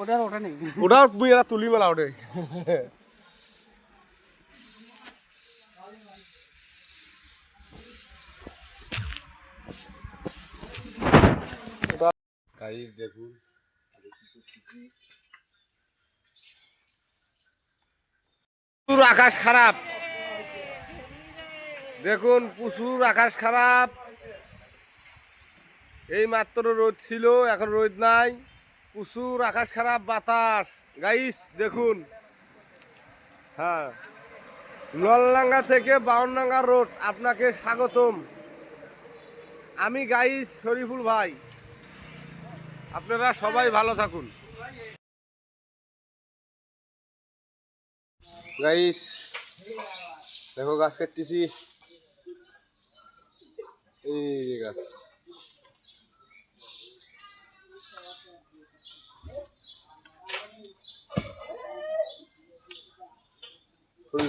ওটা তুলি মেলা ওঠে দেখুন আকাশ খারাপ, দেখুন প্রচুর আকাশ খারাপ। এই মাত্র রোদ ছিল, এখন রোদ নাই, প্রচুর আকাশ খারাপ, বাতাস। গাইস দেখুন, হ্যাঁ, নলডাঙ্গা থেকে বাউনডাঙ্গা রোড আপনাকে স্বাগতম। আমি গাইস শরীফুল ভাই, আপনারা সবাই ভালো থাকুন। গাইস দেখো গাছ কাটতেছি, এই গাছ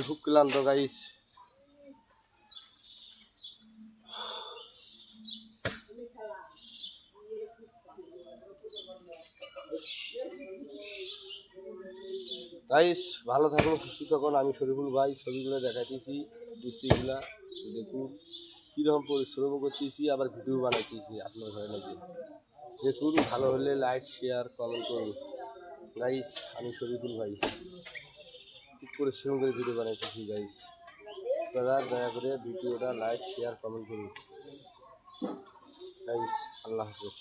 খুব ক্লান্ত গাইস। গাইস ভালো থাকুন, সুস্থ থাকুন। আমি শরীফুল ভাই ছবিগুলো দেখাইতেছি, বৃষ্টিগুলা দেখুন কীরকম পরিশ্রম করতেছি, আবার ভিডিও বানাইতেছি আপনার ঘরে নাকি। দেখুন ভালো হলে লাইক শেয়ার কমেন্ট করুন। গাইস আমি শরীফুল ভাই খুব পরিশ্রম করে ভিডিও বানাইতেছি। গাইস আপনারা দয়া করে ভিডিওটা লাইক শেয়ার কমেন্ট করুন। গাইস আল্লাহ হাফেজ।